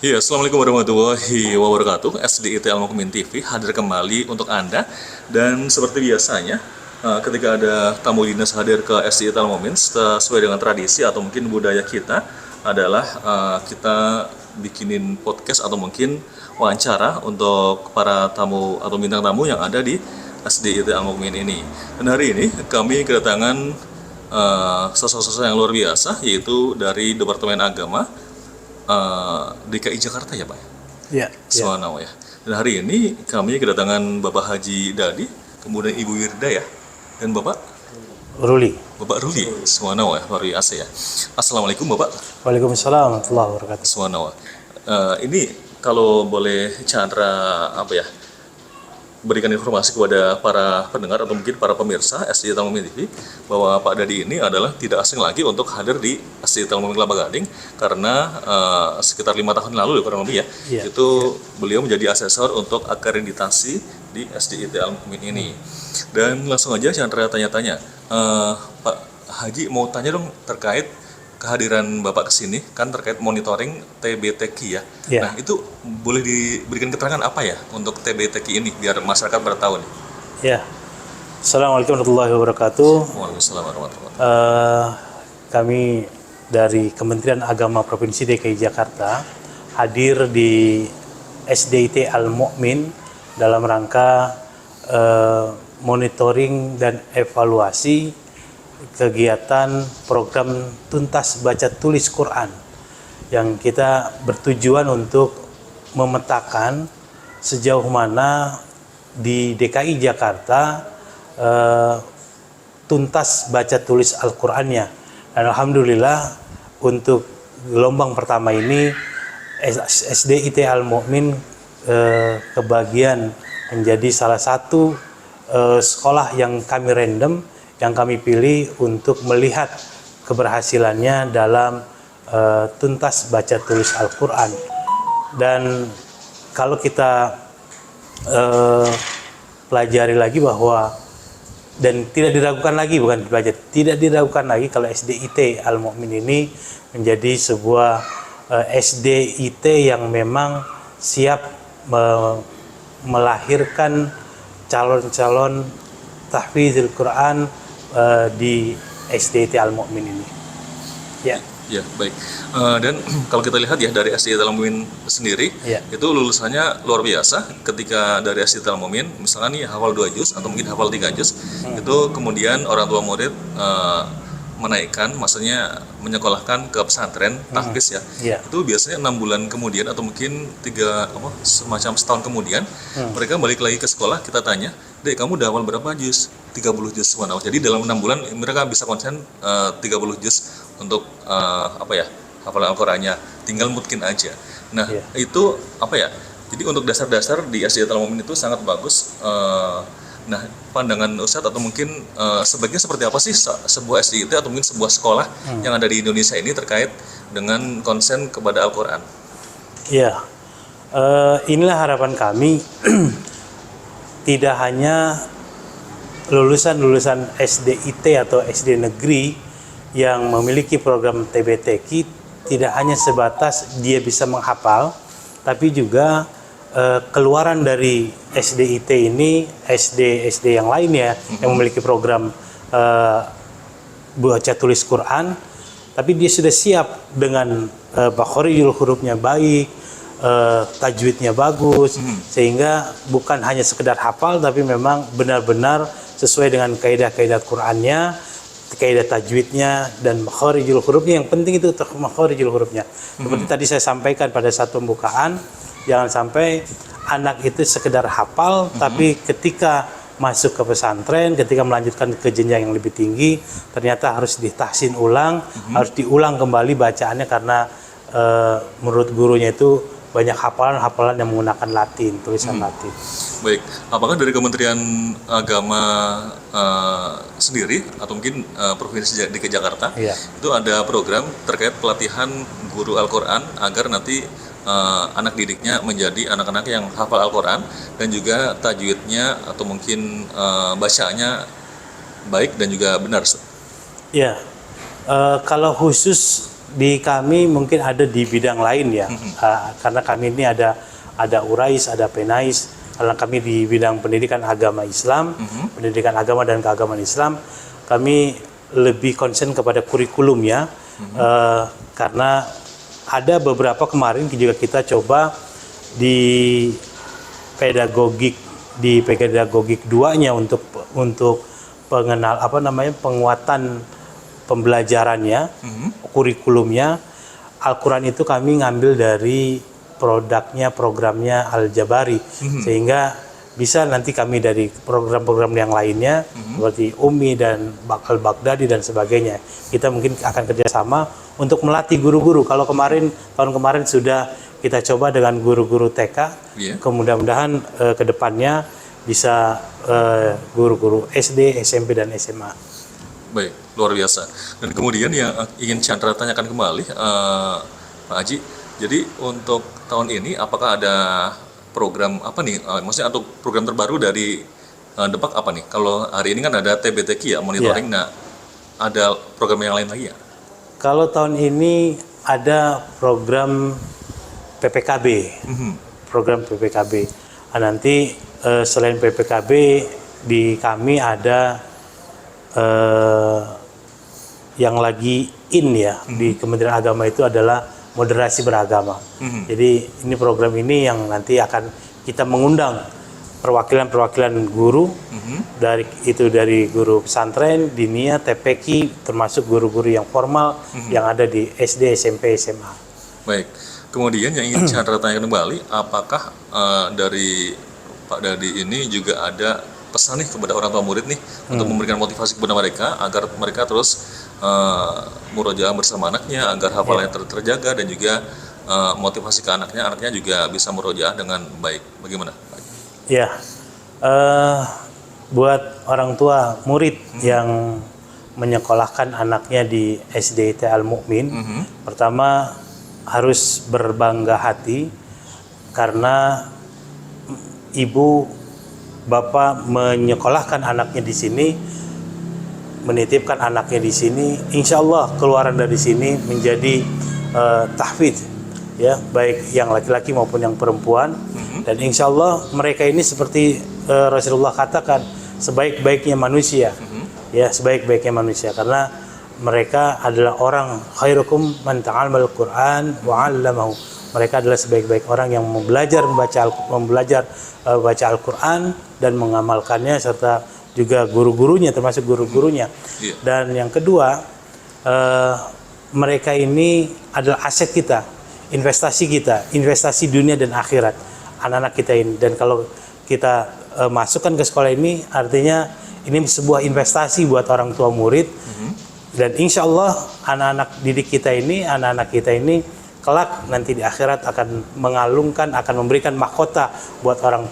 Ya, Assalamualaikum warahmatullahi wabarakatuh. SDIT Al-Mukmin TV hadir kembali untuk Anda. Dan seperti biasanya, ketika ada tamu dinas hadir ke SDIT Al-Mukmin, sesuai dengan tradisi atau mungkin budaya kita adalah kita bikinin podcast atau mungkin wawancara untuk para tamu atau bintang tamu yang ada di SDIT Al-Mukmin ini. Dan hari ini kami kedatangan sosok-sosok yang luar biasa, yaitu dari Departemen Agama DKI Jakarta ya Pak? Ya. Subhanallah ya. Dan hari ini kami kedatangan Bapak Haji Dadi, kemudian Ibu Wirda ya, dan Bapak Ruli. Bapak Ruli. Subhanallah ya, luar biasa ya. Assalamualaikum Bapak. Waalaikumsalam warahmatullahi wabarakatuh. Subhanallah. Ini kalau boleh Chandra berikan informasi kepada para pendengar atau mungkin para pemirsa SDIT Al-Mukmin TV bahwa Pak Dadi ini adalah tidak asing lagi untuk hadir di SDIT Al-Mukmin Kelapa Gading karena sekitar 5 tahun lalu kurang lebih itu beliau menjadi asesor untuk akreditasi di SDIT Al-Mukmin ini. Dan langsung aja Chandra tanya-tanya, Pak Haji mau tanya dong terkait kehadiran Bapak ke sini kan terkait monitoring TBTQ ya. Nah, itu boleh diberikan keterangan apa ya untuk TBTQ ini biar masyarakat bertahu nih. Ya. Assalamualaikum warahmatullahi wabarakatuh. Waalaikumsalam warahmatullahi wabarakatuh. Kami dari Kementerian Agama Provinsi DKI Jakarta hadir di SDIT Al-Mukmin dalam rangka monitoring dan evaluasi kegiatan program tuntas baca tulis Quran yang kita bertujuan untuk memetakan sejauh mana di DKI Jakarta tuntas baca tulis Al-Qur'annya. Dan alhamdulillah untuk gelombang pertama ini SDIT Al-Mukmin kebagian menjadi salah satu sekolah yang kami random, yang kami pilih untuk melihat keberhasilannya dalam tuntas baca tulis Al-Quran. Dan kalau kita pelajari lagi bahwa dan tidak diragukan lagi, bukan belajar, tidak diragukan lagi kalau SDIT Al-Mukmin ini menjadi sebuah SDIT yang memang siap melahirkan calon-calon tahfidzul Quran di SDIT Al-Mukmin ini. Ya. Ya, baik. Dan kalau kita lihat ya dari SDIT Al-Mukmin sendiri, itu lulusannya luar biasa. Ketika dari SDIT Al-Mukmin, misalnya nih hafal 2 juz atau mungkin hafal 3 juz, itu kemudian orang tua murid menaikkan, maksudnya menyekolahkan ke pesantren tahfiz ya. Itu biasanya 6 bulan kemudian atau mungkin semacam setahun kemudian mereka balik lagi ke sekolah, kita tanya, "Dek, kamu udah hafal berapa juz?" 30 juz. Jadi dalam 6 bulan mereka bisa konsen 30 juz untuk hafalan Al-Qur'annya, tinggal mungkin aja. Nah, itu jadi untuk dasar-dasar di SDIT Al-Mukmin itu sangat bagus. Nah, pandangan Ustadz atau mungkin sebaiknya seperti apa sih sebuah SDIT atau mungkin sebuah sekolah yang ada di Indonesia ini terkait dengan konsen kepada Al-Quran? Ya, inilah harapan kami. Tidak hanya lulusan-lulusan SDIT atau SD negeri yang memiliki program TBTQ tidak hanya sebatas dia bisa menghafal, tapi juga keluaran dari SDIT ini, SD yang lainnya yang memiliki program baca tulis Quran, tapi dia sudah siap dengan makhorijul hurufnya baik, tajwidnya bagus, sehingga bukan hanya sekedar hafal, tapi memang benar-benar sesuai dengan kaidah-kaidah Qurannya, kaidah tajwidnya dan makhorijul hurufnya. Yang penting itu makhorijul hurufnya. Seperti tadi saya sampaikan pada saat pembukaan, jangan sampai anak itu sekedar hafal, tapi ketika masuk ke pesantren, ketika melanjutkan ke jenjang yang lebih tinggi, ternyata harus ditahsin ulang, harus diulang kembali bacaannya karena menurut gurunya itu banyak hafalan yang menggunakan Latin, tulisan Latin. Baik, apakah dari Kementerian Agama sendiri atau mungkin Provinsi DKI Jakarta itu ada program terkait pelatihan guru Al-Quran agar nanti anak didiknya menjadi anak-anak yang hafal Al-Quran dan juga tajwidnya atau mungkin bacaannya baik dan juga benar? Ya, kalau khusus Di kami mungkin ada di bidang lain ya, karena kami ini ada URAIS, ada PENAIS. Karena kami di bidang pendidikan agama Islam, pendidikan agama dan keagamaan Islam, kami lebih konsen kepada kurikulum ya, karena ada beberapa kemarin juga kita coba di pedagogik 2-nya untuk penguatan pembelajarannya, kurikulumnya. Al-Quran itu kami ngambil dari programnya Al-Jabari, sehingga bisa nanti kami dari program-program yang lainnya seperti Umi dan Al-Baghdadi dan sebagainya, kita mungkin akan kerjasama untuk melatih guru-guru. Kalau tahun kemarin sudah kita coba dengan guru-guru TK, mudah-mudahan ke depannya bisa guru-guru SD, SMP dan SMA. Baik, luar biasa. Dan kemudian yang ingin Chandra tanyakan kembali, Pak Haji, jadi untuk tahun ini apakah ada program apa nih, maksudnya atau program terbaru dari Depak apa nih? Kalau hari ini kan ada TBTQ ya, monitoring, nah ada program yang lain lagi ya? Kalau tahun ini ada program PPKB, program PPKB. Nanti selain PPKB di kami ada yang lagi ya di Kementerian Agama itu adalah moderasi beragama. Jadi ini program ini yang nanti akan kita mengundang perwakilan guru dari guru pesantren, dinia, TPQ, termasuk guru-guru yang formal yang ada di SD, SMP, SMA. Baik. Kemudian yang ingin Chandra tanyakan kembali, apakah dari Pak Dadi ini juga ada pesan nih kepada orang tua murid nih untuk memberikan motivasi kepada mereka agar mereka terus murojaah bersama anaknya agar hafalannya terjaga dan juga motivasi ke anaknya juga bisa murojaah dengan baik. Bagaimana? Ya, buat orang tua murid yang menyekolahkan anaknya di SDIT Al-Mu'min, pertama harus berbangga hati karena ibu bapak menyekolahkan anaknya di sini, menitipkan anaknya di sini, insya Allah keluaran dari sini menjadi tahfidz, ya, baik yang laki-laki maupun yang perempuan. Dan insya Allah mereka ini seperti Rasulullah katakan, sebaik-baiknya manusia, ya, sebaik-baiknya manusia, karena mereka adalah orang khairukum man ta'allamal Qur'an wa 'allamahu. Mereka adalah sebaik-baik orang yang belajar baca Al-Quran dan mengamalkannya, serta juga guru-gurunya, termasuk guru-gurunya. Dan yang kedua, mereka ini adalah aset kita, investasi dunia dan akhirat anak-anak kita ini. Dan kalau kita masukkan ke sekolah ini, artinya ini sebuah investasi buat orang tua murid. Dan insya Allah anak-anak didik kita ini, anak-anak kita ini kelak nanti di akhirat akan mengalungkan, akan memberikan mahkota buat orang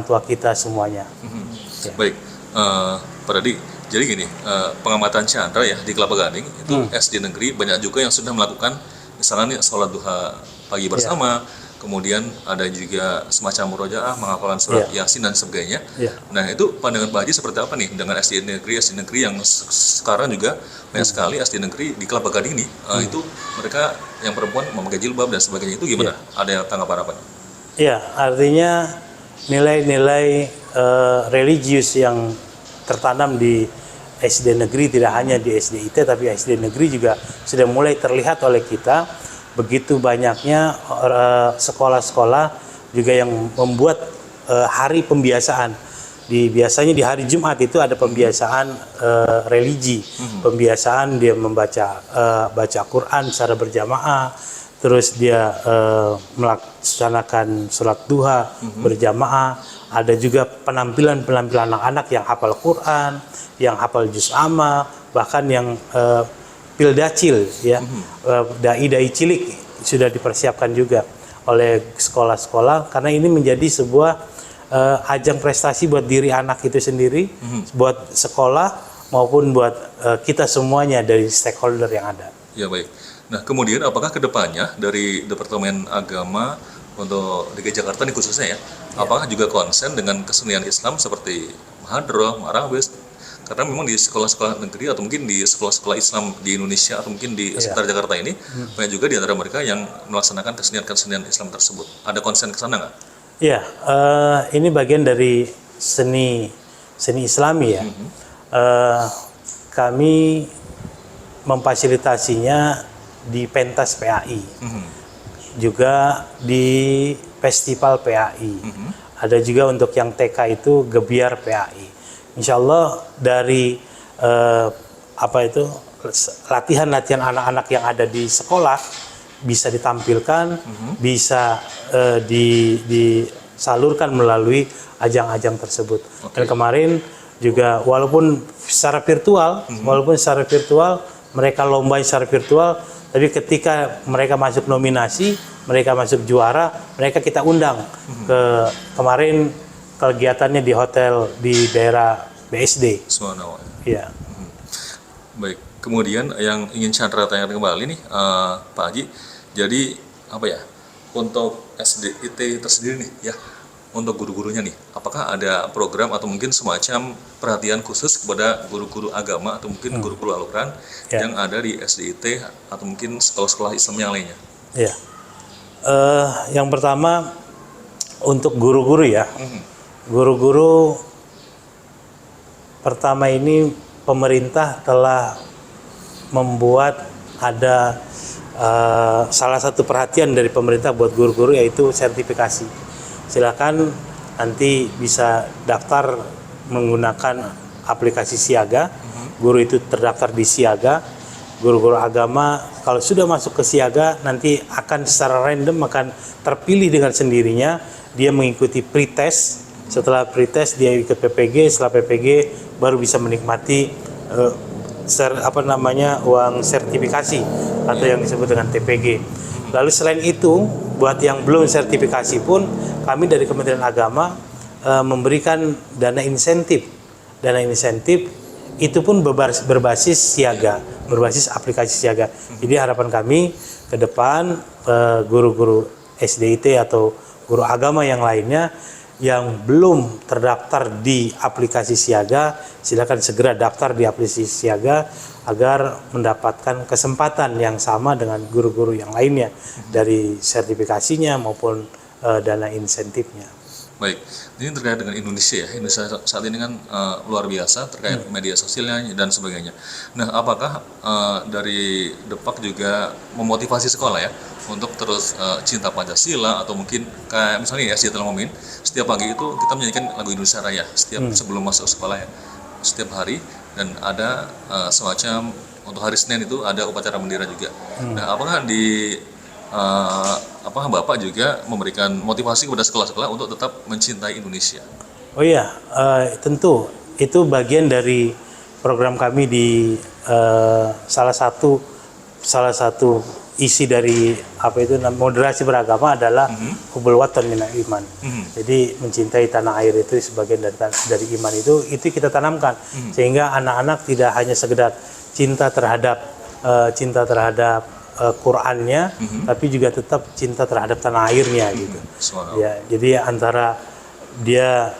tua kita semuanya. Ya. Baik, Pak Dadi, jadi gini, pengamatan Chandra ya di Kelapa Gading itu SD negeri banyak juga yang sudah melakukan misalnya nih sholat duha pagi bersama, kemudian ada juga semacam murojaah, menghafalkan surat Yasin dan sebagainya. Nah, itu pandangan Pak Haji seperti apa nih dengan SD negeri yang sekarang juga banyak sekali SD negeri di Kelapa Gading nih, itu mereka yang perempuan memakai jilbab dan sebagainya, itu gimana? Ada tanggapan apa? Ya, artinya nilai-nilai religius yang tertanam di SD negeri, tidak hanya di SDIT tapi SD negeri juga sudah mulai terlihat oleh kita. Begitu banyaknya sekolah-sekolah juga yang membuat hari pembiasaan. Biasanya di hari Jumat itu ada pembiasaan religi, pembiasaan dia baca Quran secara berjamaah, terus dia melaksanakan sholat duha berjamaah. Ada juga penampilan anak-anak yang hafal Quran, yang hafal juz amma, bahkan yang pildacil, ya, dai cilik sudah dipersiapkan juga oleh sekolah-sekolah, karena ini menjadi sebuah ajang prestasi buat diri anak itu sendiri, buat sekolah maupun buat kita semuanya dari stakeholder yang ada. Ya, baik. Nah, kemudian apakah kedepannya dari Departemen Agama untuk DKI Jakarta ini khususnya ya, apakah juga konsen dengan kesenian Islam seperti mahadroh, marawis? karena memang di sekolah-sekolah negeri atau mungkin di sekolah-sekolah Islam di Indonesia atau mungkin di sekitar Jakarta ini banyak juga di antara mereka yang melaksanakan kesenian Islam tersebut. Ada konsen ke sana nggak? Iya, ini bagian dari seni Islami ya. Kami memfasilitasinya di pentas PAI, juga di festival PAI. Ada juga untuk yang TK itu Gebiar PAI. Insya Allah dari latihan-latihan anak-anak yang ada di sekolah bisa ditampilkan, bisa disalurkan melalui ajang-ajang tersebut. Dan kemarin juga walaupun secara virtual mereka lomba secara virtual, tapi ketika mereka masuk nominasi, mereka masuk juara, mereka kita undang ke kemarin kegiatannya di hotel di daerah BSD. Subhanallah. Iya. Baik. Kemudian yang ingin Chandra tanyakan kembali nih, Pak Haji. Jadi untuk SDIT tersendiri nih, ya, untuk guru-gurunya nih, apakah ada program atau mungkin semacam perhatian khusus kepada guru-guru agama atau mungkin guru-guru Al-Quran yang ada di SDIT atau mungkin sekolah-sekolah Islam yang lainnya? Iya. Yang pertama untuk guru-guru ya, guru-guru pertama ini pemerintah telah membuat ada salah satu perhatian dari pemerintah buat guru-guru yaitu sertifikasi. Silakan nanti bisa daftar menggunakan aplikasi Siaga. Guru itu terdaftar di Siaga. Guru-guru agama kalau sudah masuk ke Siaga nanti akan secara random akan terpilih dengan sendirinya. Dia mengikuti pretest. Setelah pretest dia ikut PPG. Setelah PPG baru bisa menikmati uang sertifikasi atau yang disebut dengan TPG. Lalu selain itu, buat yang belum sertifikasi pun kami dari Kementerian Agama memberikan dana insentif. Dana insentif itu pun berbasis Siaga, berbasis aplikasi Siaga. Jadi harapan kami ke depan guru-guru SDIT atau guru agama yang lainnya yang belum terdaftar di aplikasi Siaga, silakan segera daftar di aplikasi Siaga agar mendapatkan kesempatan yang sama dengan guru-guru yang lainnya dari sertifikasinya maupun dana insentifnya. Baik, ini terkait dengan Indonesia ya. Indonesia saat ini kan luar biasa terkait media sosialnya dan sebagainya. Nah, apakah dari Depak juga memotivasi sekolah ya untuk terus cinta Pancasila atau mungkin kayak misalnya ya SDIT Al-Mumin setiap pagi itu kita menyanyikan lagu Indonesia Raya setiap sebelum masuk sekolah ya, setiap hari, dan ada semacam untuk hari Senin itu ada upacara bendera juga. Nah, apakah di Bapak juga memberikan motivasi kepada sekolah-sekolah untuk tetap mencintai Indonesia? Oh iya, tentu itu bagian dari program kami di salah satu isi dari moderasi beragama adalah hubul watan minal iman. Jadi mencintai tanah air itu sebagian dari iman itu kita tanamkan sehingga anak-anak tidak hanya sekedar cinta terhadap Qur'annya, tapi juga tetap cinta terhadap tanah airnya gitu. Ya, jadi antara dia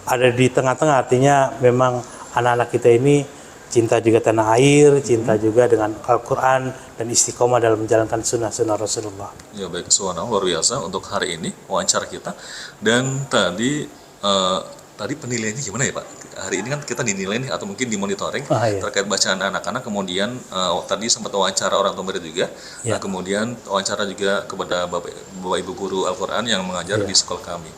ada di tengah-tengah, artinya memang anak-anak kita ini cinta juga tanah air, cinta juga dengan Al-Quran dan istiqomah dalam menjalankan sunnah-sunnah Rasulullah. Ya baik, luar biasa untuk hari ini wawancara kita. Dan tadi penilaiannya gimana ya Pak? Hari ini kan kita dinilai nih atau mungkin dimonitoring terkait bacaan anak-anak, kemudian tadi sempat wawancara orang tua murid juga, nah, kemudian wawancara juga kepada Bapak Ibu guru Al-Quran yang mengajar di sekolah kami.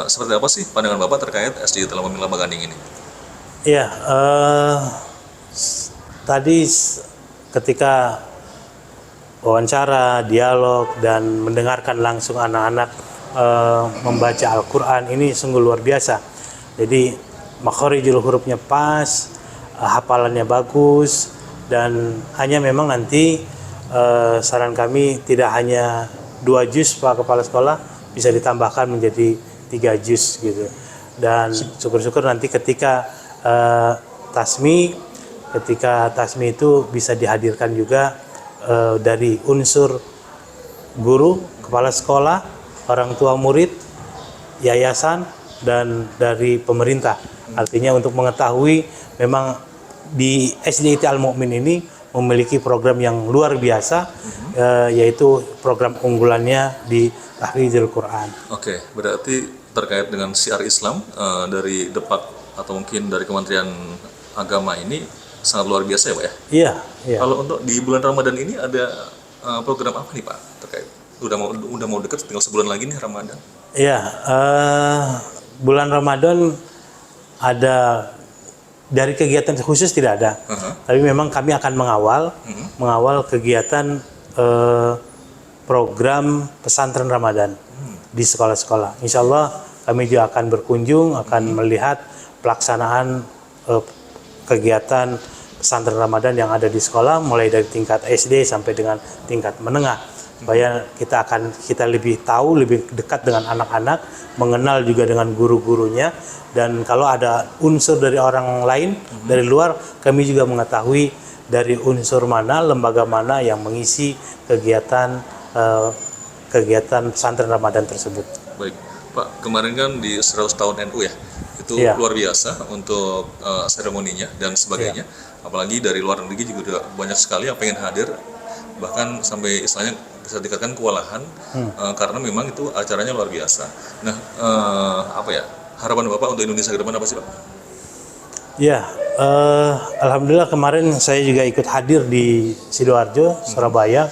Seperti apa sih pandangan Bapak terkait SDIT Al-Mumin Laba Gading ini? Iya, tadi ketika wawancara, dialog, dan mendengarkan langsung anak-anak membaca Al-Quran ini sungguh luar biasa. Jadi makhorijul hurufnya pas, hafalannya bagus, dan hanya memang nanti saran kami tidak hanya 2 juz Pak Kepala Sekolah, bisa ditambahkan menjadi 3 juz gitu. Dan syukur-syukur nanti ketika tasmi itu bisa dihadirkan juga dari unsur guru, kepala sekolah, orang tua murid, yayasan, dan dari pemerintah. Artinya untuk mengetahui memang di SDIT Al-Mu'min ini memiliki program yang luar biasa, yaitu program unggulannya di tahfidzul Quran. Oke, berarti terkait dengan syiar Islam dari Depak atau mungkin dari Kementerian Agama ini sangat luar biasa ya Pak ya? Iya, iya. Kalau untuk di bulan Ramadan ini ada program apa nih Pak terkait? Udah mau deket, tinggal sebulan lagi nih Ramadan. Iya, bulan Ramadan ada dari kegiatan khusus tidak ada, tapi memang kami akan mengawal kegiatan program pesantren Ramadan di sekolah-sekolah. Insya Allah kami juga akan berkunjung, akan melihat pelaksanaan kegiatan pesantren Ramadan yang ada di sekolah, mulai dari tingkat SD sampai dengan tingkat menengah, supaya kita lebih tahu, lebih dekat dengan anak-anak, mengenal juga dengan guru-gurunya, dan kalau ada unsur dari orang lain dari luar, kami juga mengetahui dari unsur mana, lembaga mana yang mengisi kegiatan pesantren Ramadan tersebut. Baik, Pak, kemarin kan di 100 tahun NU ya, itu luar biasa untuk seremoninya dan sebagainya. Apalagi dari luar negeri juga banyak sekali yang pengen hadir, bahkan sampai istilahnya bisa dikatakan kewalahan karena memang itu acaranya luar biasa. Nah, apa ya harapan Bapak untuk Indonesia ke depan apa sih Pak? Ya, alhamdulillah kemarin saya juga ikut hadir di Sidoarjo, Surabaya,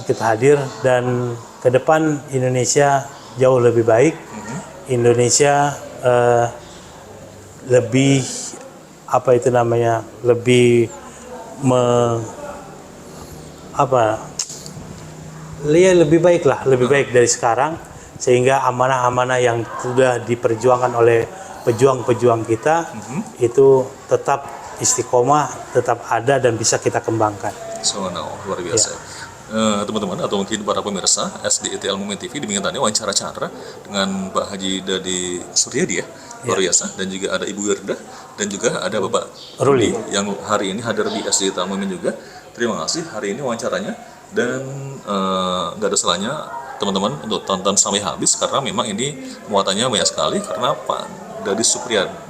ikut hadir, dan ke depan Indonesia jauh lebih baik. Indonesia lebih lebih lebih baik lah, lebih baik dari sekarang, sehingga amanah-amanah yang sudah diperjuangkan oleh pejuang-pejuang kita itu tetap istiqomah, tetap ada dan bisa kita kembangkan. Luar biasa. Teman-teman atau mungkin para pemirsa SDIT Al-Mu'min TV demikian tadi wawancara Chandra dengan Pak Haji Dadi Suryadi ya, luar biasa, dan juga ada Ibu Wirda dan juga ada Bapak Ruli yang hari ini hadir di SDIT Al-Mu'min juga. Terima kasih hari ini wawancaranya, dan nggak ada salahnya teman-teman untuk tonton sampai habis karena memang ini muatannya banyak sekali, karena Pak Dadi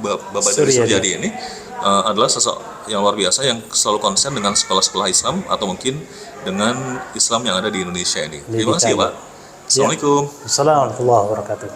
Bapak Dadi Suryadi ini adalah sosok yang luar biasa yang selalu konsen dengan sekolah-sekolah Islam atau mungkin dengan Islam yang ada di Indonesia ini. Terima kasih Pak. Assalamualaikum. Assalamualaikum warahmatullahi wabarakatuh.